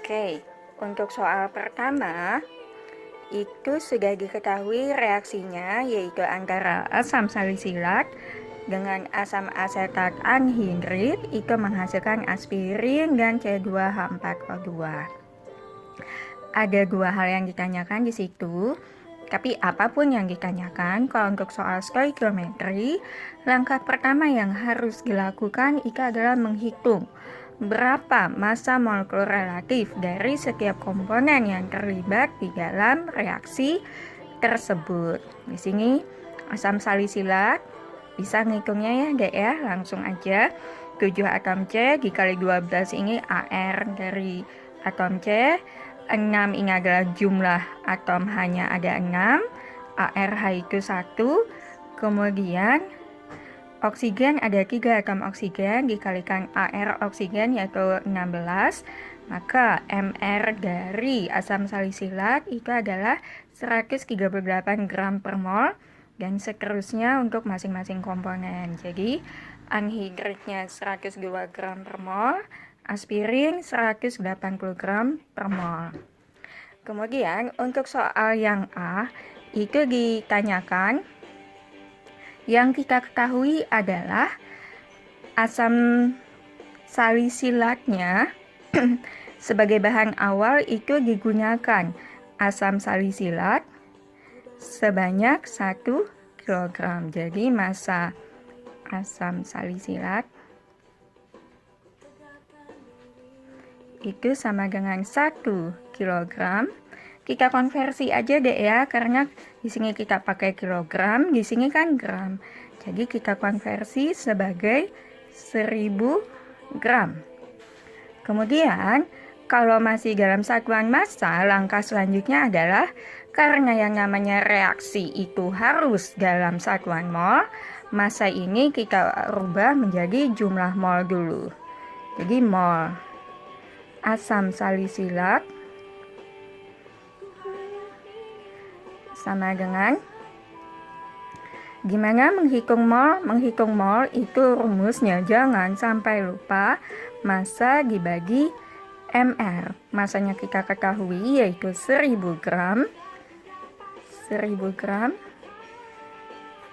Oke, untuk soal pertama, itu sudah diketahui reaksinya yaitu antara asam salisilat dengan asam asetat anhidrid itu menghasilkan aspirin dan C2H4O2. Ada dua hal yang ditanyakan di situ, tapi apapun yang ditanyakan, kalau untuk soal stoikiometri, langkah pertama yang harus dilakukan itu adalah menghitung berapa massa molekul relatif dari setiap komponen yang terlibat di dalam reaksi tersebut. Di sini asam salisilat bisa ngitungnya ya dek ya, langsung aja 7 atom C dikali 12 ini AR dari atom C, 6 ini adalah jumlah atom hanya ada 6, ARH itu 1, kemudian oksigen ada 3 atom oksigen dikalikan AR oksigen yaitu 16, maka MR dari asam salisilat itu adalah 138 gram per mol dan seterusnya untuk masing-masing komponen. Jadi anhidridnya 102 gram per mol, aspirin 180 gram per mol. Kemudian untuk soal yang A itu ditanyakan yang kita ketahui adalah asam salisilatnya sebagai bahan awal itu digunakan asam salisilat sebanyak 1 kg. Jadi massa asam salisilat itu sama dengan 1 kg. Kita konversi aja deh ya, karena di sini kita pakai kilogram, di sini kan gram. Jadi kita konversi sebagai 1000 gram. Kemudian kalau masih dalam satuan massa, langkah selanjutnya adalah karena yang namanya reaksi itu harus dalam satuan mol, massa ini kita rubah menjadi jumlah mol dulu. Jadi mol asam salisilat sama dengan, gimana menghitung mol? Menghitung mol itu rumusnya jangan sampai lupa massa dibagi MR. Massanya kita ketahui yaitu 1000 gram. 1000 gram.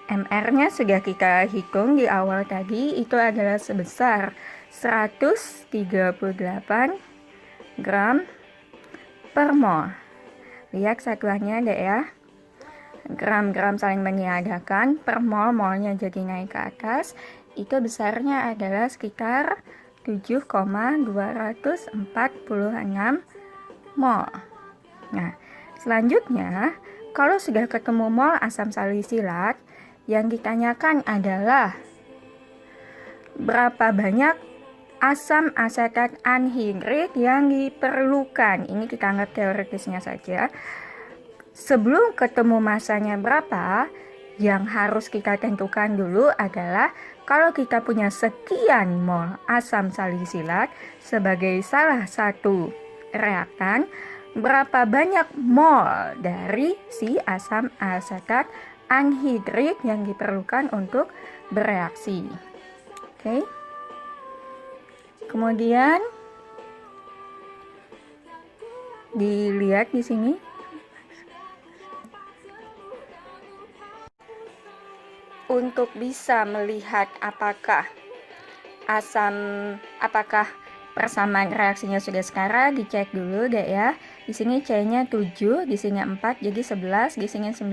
MR-nya sudah kita hitung di awal tadi, itu adalah sebesar 138 gram per mol. Lihat satuannya deh ya. Gram-gram saling meniadakan, per mol molnya jadi naik ke atas, itu besarnya adalah sekitar 7,246 mol. Nah, selanjutnya kalau sudah ketemu mol asam salisilat, yang ditanyakan adalah berapa banyak asam asetat anhidrid yang diperlukan. Ini kita anggap teoritisnya saja. Sebelum ketemu massanya berapa, yang harus kita tentukan dulu adalah kalau kita punya sekian mol asam salisilat sebagai salah satu reaktan, berapa banyak mol dari si asam asetat anhidrid yang diperlukan untuk bereaksi. Oke. Kemudian dilihat di sini. Untuk bisa melihat apakah persamaan reaksinya sudah setara, dicek dulu deh ya. Di sini C-nya 7, di sini 4, jadi 11, di sini 9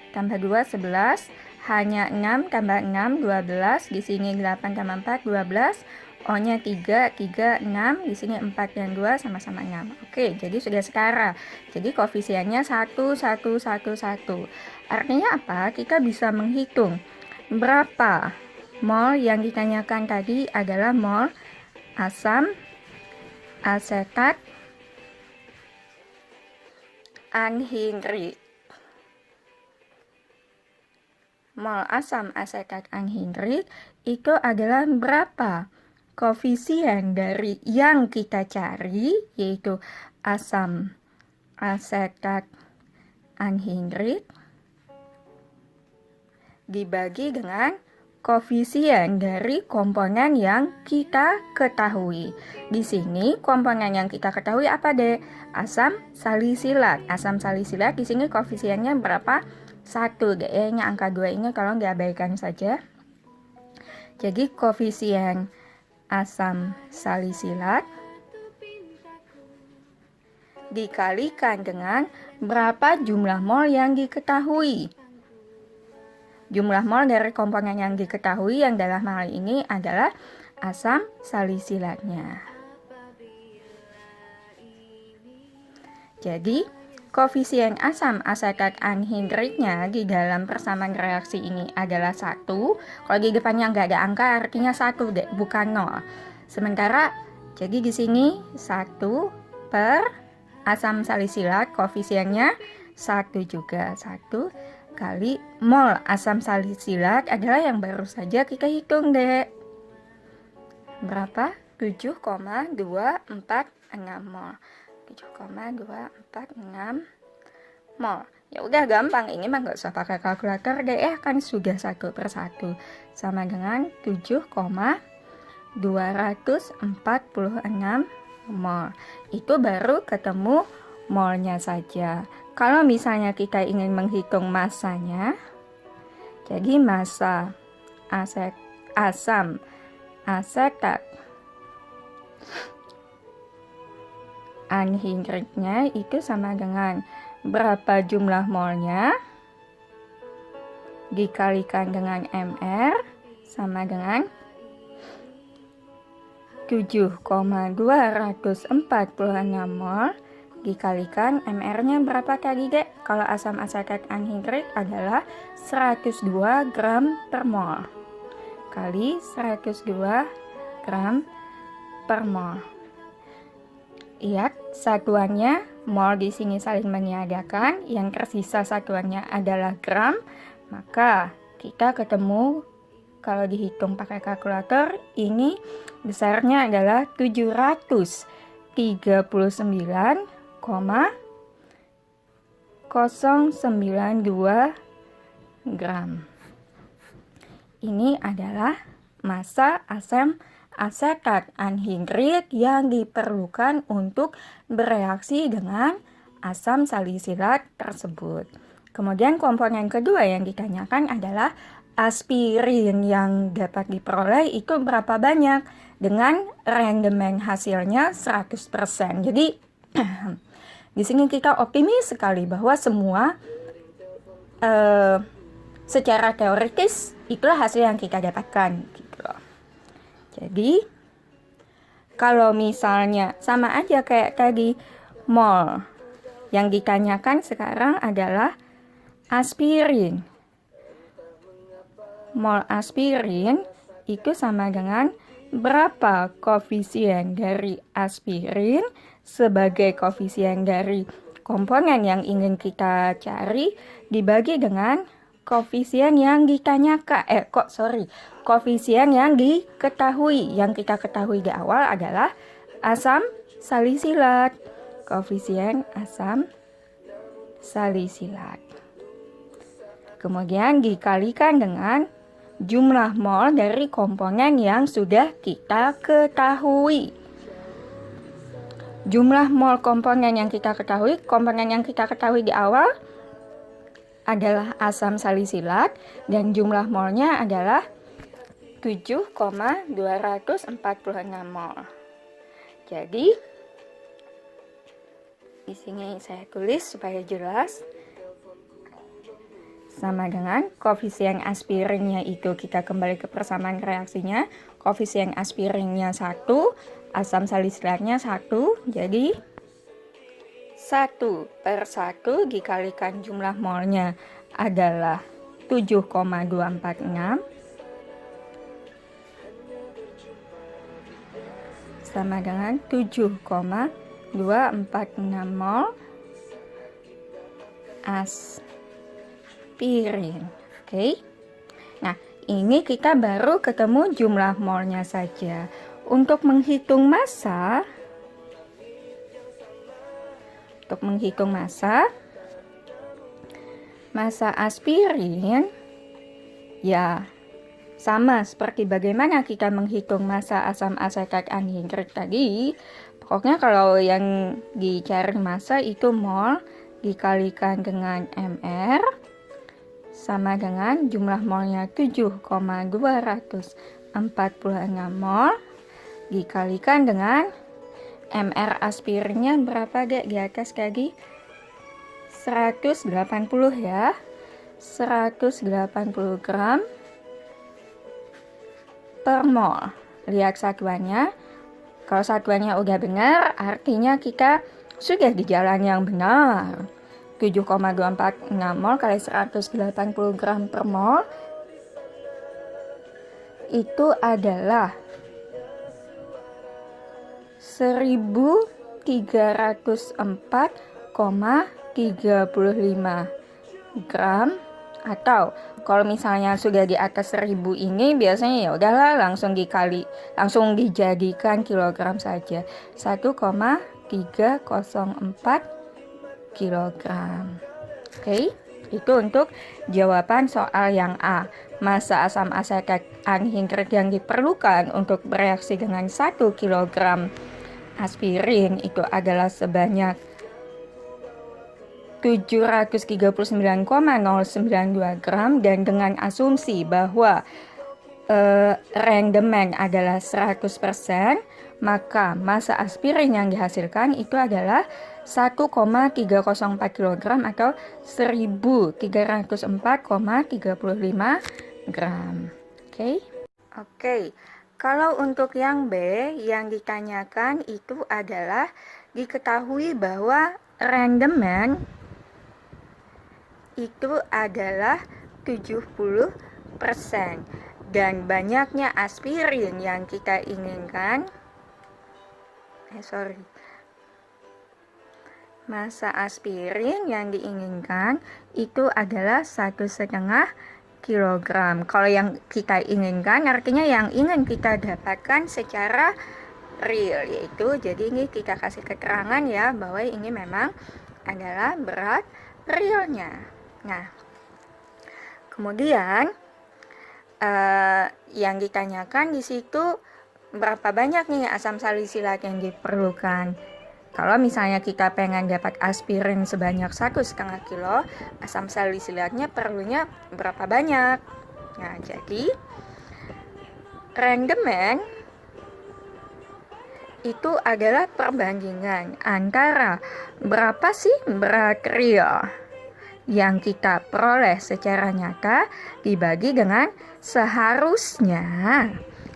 tambah 2 11, hanya 6 tambah 6 12, di sini 8 tambah 4 12, O-nya 3 3 6, di sini 4 dan 2 sama-sama 6. Oke, jadi sudah setara. Jadi koefisiennya 1 1 1 1. Artinya apa? Kita bisa menghitung berapa mol yang ditanyakan tadi adalah mol asam asetat anhidrid. Mol asam asetat anhidrid itu adalah berapa koefisien dari yang kita cari, yaitu asam asetat anhidrid dibagi dengan koefisien dari komponen yang kita ketahui. Di sini komponen yang kita ketahui apa, Dek? Asam salisilat. Asam salisilat di sini koefisiennya berapa? 1, Dek. Ini angka 2 ini tolong diabaikan saja. Jadi koefisien asam salisilat dikalikan dengan berapa jumlah mol yang diketahui. Jumlah mol dari komponen yang diketahui yang dalam hal ini adalah asam salisilatnya. Jadi, koefisien asam asetat anhidritnya di dalam persamaan reaksi ini adalah 1. Kalau di depannya nggak ada angka artinya 1, bukan 0. Sementara, jadi di sini 1 per asam salisilat koefisiennya 1 juga. 1 kali mol asam salisilat adalah yang baru saja kita hitung, Dek. Berapa? 7,246 mol. 7,246 mol. Ya udah gampang, ini mah nggak usah pakai kalkulator deh ya, kan sudah 1 per 1 sama dengan 7,246 mol. Itu baru ketemu molnya saja. Kalau misalnya kita ingin menghitung masanya, jadi massa asam asetat anhidritnya itu sama dengan berapa jumlah molnya dikalikan dengan mR sama dengan 7,246 mol dikalikan mR-nya berapa tadi, Dek? Kalau asam asetat anhidrit adalah 102 gram per mol kali 102 gram per mol. Lihat satuannya mol di sini saling meniadakan, yang tersisa satuannya adalah gram, maka kita ketemu kalau dihitung pakai kalkulator ini besarnya adalah 739,092 gram. Ini adalah massa asam asetat anhidrit yang diperlukan untuk bereaksi dengan asam salisilat tersebut. Kemudian komponen kedua yang ditanyakan adalah aspirin yang dapat diperoleh itu berapa banyak dengan rendemen hasilnya 100%. Jadi di sini kita optimis sekali bahwa semua secara teoritis itulah hasil yang kita dapatkan gitu loh. Jadi kalau misalnya sama aja kayak tadi, mol yang ditanyakan sekarang adalah aspirin. Mol aspirin itu sama dengan berapa koefisien dari aspirin sebagai koefisien dari komponen yang ingin kita cari dibagi dengan koefisien yang ditanyakan. Koefisien yang diketahui. Yang kita ketahui di awal adalah asam salisilat. Koefisien asam salisilat. Kemudian dikalikan dengan jumlah mol dari komponen yang sudah kita ketahui. Jumlah mol komponen yang kita ketahui di awal adalah asam salisilat dan jumlah molnya adalah 7,246 mol. Jadi di sini saya tulis supaya jelas. Sama dengan koefisien aspirinnya itu kita kembali ke persamaan reaksinya. Koefisien aspirinnya 1, asam salisilatnya 1. Jadi 1 per 1 dikalikan jumlah molnya adalah 7,246 sama dengan 7,246 mol aspirin. Oke. Nah, ini kita baru ketemu jumlah molnya saja. Untuk menghitung massa, massa aspirin ya Sama seperti bagaimana kita menghitung massa asam asetat anhidrit tadi. Pokoknya kalau yang dicari massa itu mol dikalikan dengan mr sama dengan jumlah molnya 7,246 mol dikalikan dengan mr aspirinnya berapa dek di atas tadi? 180 ya. 180 gram per mol. Lihat satuannya. Kalau satuannya udah benar, artinya kita sudah di jalan yang benar. 7,246 mol kali 180 gram per mol itu adalah 1304,35 gram. Atau kalau misalnya sudah di atas 1000 ini biasanya ya udahlah langsung dijadikan kilogram saja. 1,304 kilogram. Oke, itu untuk jawaban soal yang A. Massa asam asetat anhidrit yang diperlukan untuk bereaksi dengan 1 kilogram aspirin itu adalah sebanyak 739,092 gram, dan dengan asumsi bahwa rendemen adalah 100%, maka massa aspirin yang dihasilkan itu adalah 1,304 kg atau 1304,35 gram. Oke. Kalau untuk yang B, yang ditanyakan itu adalah diketahui bahwa rendemen itu adalah 70% dan banyaknya aspirin yang kita inginkan massa aspirin yang diinginkan itu adalah 1,5 kilogram. Kalau yang kita inginkan artinya yang ingin kita dapatkan secara real, yaitu jadi ini kita kasih keterangan ya bahwa ini memang adalah berat realnya. Nah, kemudian yang ditanyakan di situ berapa banyak nih asam salisilat yang diperlukan. Kalau misalnya kita pengen dapat aspirin sebanyak 1,5 kilo, asam salisilatnya perlunya berapa banyak? Nah, jadi rendemen itu adalah perbandingan antara berapa sih berat real yang kita peroleh secara nyata dibagi dengan seharusnya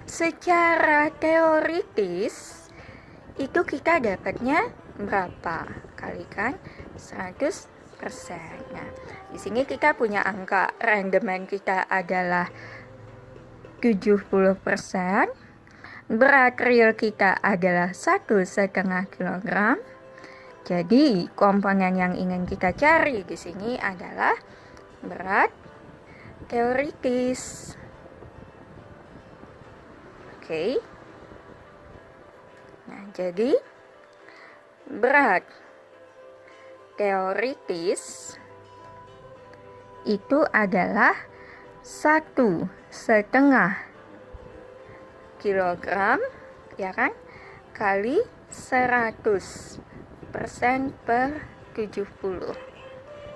secara teoritis itu kita dapatnya berapa, kalikan 100%. Nah, di sini kita punya angka rendemen kita adalah 70%, berat real kita adalah 1,5 kilogram. Jadi komponen yang ingin kita cari di sini adalah berat teoritis. Oke. Nah, jadi berat teoritis itu adalah 1,5 kilogram, ya kan, kali 100% per 70.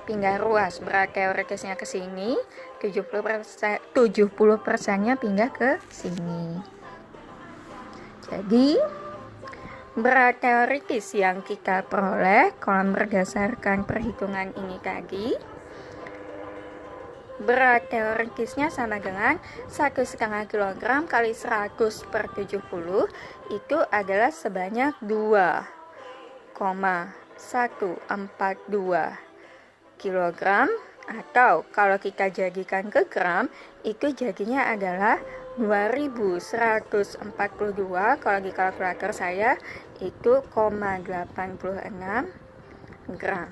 Pindah ruas, berat teoritisnya ke sini, 70%-nya pindah ke sini. Jadi berat teoritis yang kita peroleh kalau berdasarkan perhitungan ini tadi, berat teoritisnya sama dengan 1,5 kg kali 100 per 70 itu adalah sebanyak 2,142 kg, atau kalau kita jadikan ke gram itu jadinya adalah 2142, kalau di kalkulator saya itu 0,86 gram.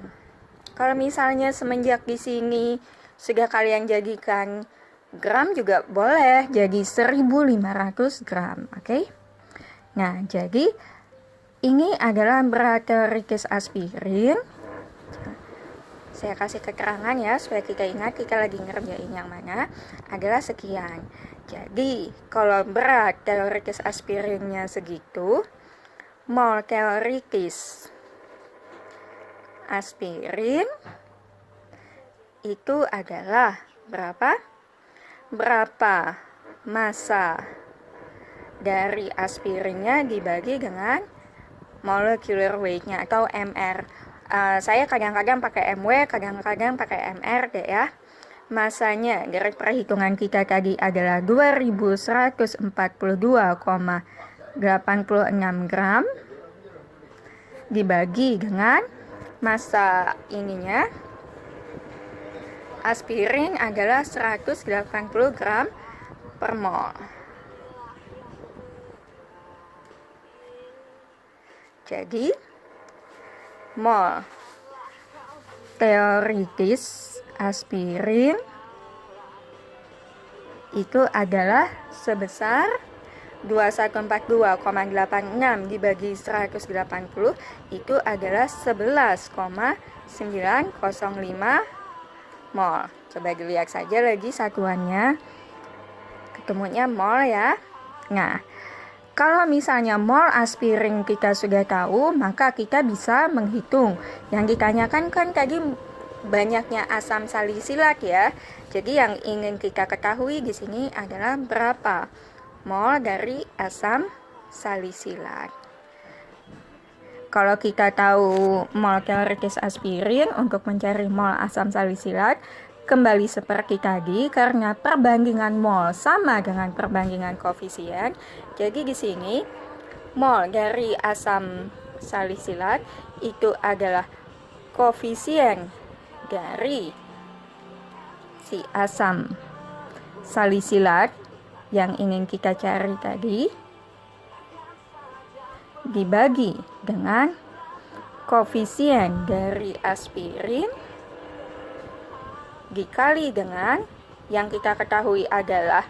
Kalau misalnya semenjak di sini sudah kalian jadikan gram juga boleh, jadi 1500 gram, oke? Nah, jadi ini adalah berat teoritis aspirin. Saya kasih keterangan ya supaya kita ingat kita lagi ngerjain yang mana, adalah sekian. Jadi, kalau berat teoritis aspirinnya segitu, mol teoritis aspirin itu adalah berapa? Berapa massa dari aspirinnya dibagi dengan molecular weight-nya atau MR. Saya kadang-kadang pakai MW, kadang-kadang pakai MR deh ya. Masanya dari perhitungan kita tadi adalah 2142,86 gram dibagi dengan massa ininya. Aspirin adalah 180 gram per mol. Jadi, mol teoritis aspirin itu adalah sebesar 2142,86 dibagi 180 itu adalah 11,905 mol. Coba dilihat saja lagi satuannya. Ketemunya mol ya. Nah, kalau misalnya mol aspirin kita sudah tahu, maka kita bisa menghitung. Yang ditanyakan kan tadi banyaknya asam salisilat ya. Jadi yang ingin kita ketahui di sini adalah berapa mol dari asam salisilat. Kalau kita tahu mol teoritis aspirin untuk mencari mol asam salisilat, kembali seperti tadi, karena perbandingan mol sama dengan perbandingan koefisien. Jadi di sini mol dari asam salisilat itu adalah koefisien dari si asam salisilat yang ingin kita cari tadi dibagi dengan koefisien dari aspirin dikali dengan yang kita ketahui adalah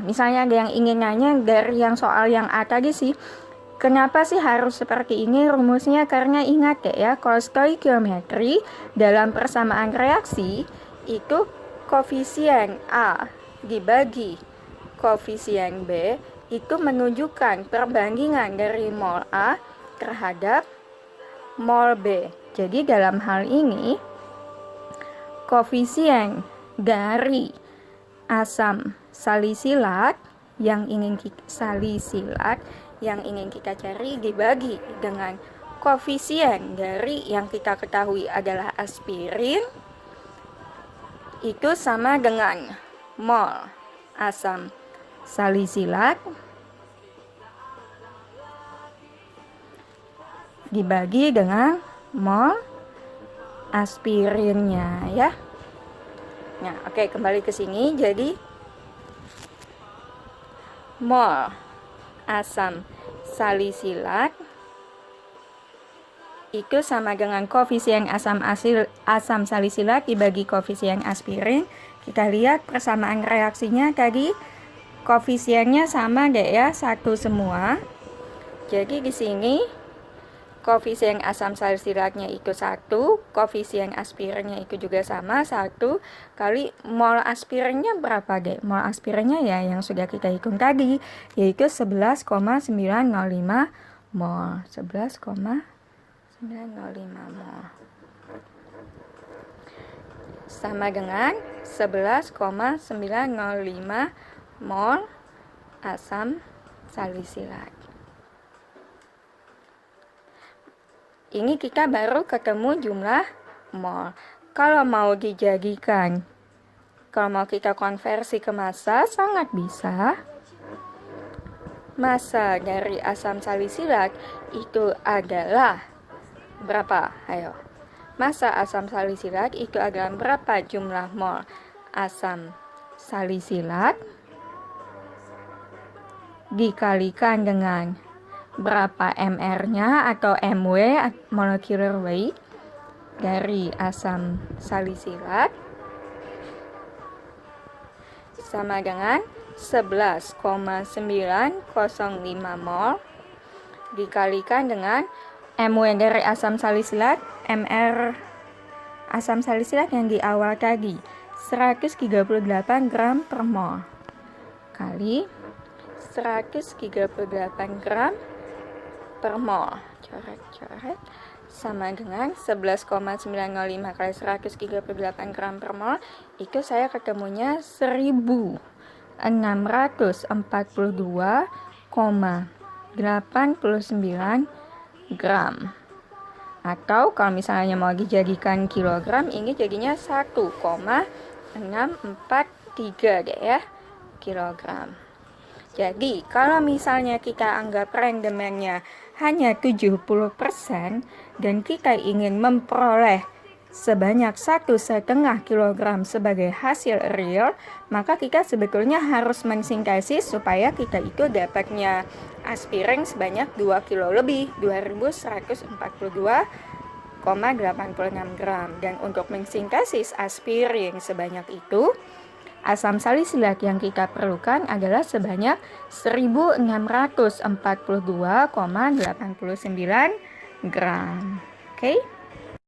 misalnya ada yang ingin nanya dari yang soal yang A tadi sih, kenapa sih harus seperti ini rumusnya? Karena ingat ya, kalau stoikiometri dalam persamaan reaksi itu koefisien A dibagi koefisien B itu menunjukkan perbandingan dari mol A terhadap mol B. Jadi dalam hal ini koefisien dari asam salisilat yang ingin kita cari dibagi dengan koefisien dari yang kita ketahui adalah aspirin itu sama dengan mol asam salisilat dibagi dengan mol aspirinnya ya. Nah, oke, kembali ke sini. Jadi mol asam salisilat itu sama dengan koefisien asam salisilat dibagi koefisien aspirin. Kita lihat persamaan reaksinya tadi koefisiennya sama deh ya, satu semua. Jadi di sini koefisien asam salisilatnya itu 1, koefisien aspirinnya itu juga sama 1 kali mol aspirinnya berapa deh? Mol aspirinnya ya yang sudah kita hitung tadi, yaitu 11,905 mol. 11,905 mol. Sama dengan 11,905 mol asam salisilat. Ini kita baru ketemu jumlah mol. Kalau mau dijadikan, kalau mau kita konversi ke massa, sangat bisa. Massa dari asam salisilat itu adalah berapa? Ayo. Massa asam salisilat itu adalah berapa jumlah mol asam salisilat dikalikan dengan berapa MR-nya atau MW, molecular weight dari asam salisilat, sama dengan 11,905 mol dikalikan dengan MW dari asam salisilat, MR asam salisilat yang di awal tadi, 138 gram per mol, kali 138 gram per mol, coret-coret, sama dengan 11,905 kali 138 gram per mol, itu saya ketemunya 1642,89 gram. Atau kalau misalnya mau dijadikan kilogram, ini jadinya 1,643 deh ya, kilogram. Jadi kalau misalnya kita anggap rendemennya hanya 70% dan kita ingin memperoleh sebanyak 1,5 kilogram sebagai hasil real, maka kita sebetulnya harus mensintesis supaya kita itu dapatnya aspirin sebanyak 2 kilo lebih, 2142,86 gram. Dan untuk mensintesis aspirin sebanyak itu, asam salisilat yang kita perlukan adalah sebanyak 1642,89 gram. Oke?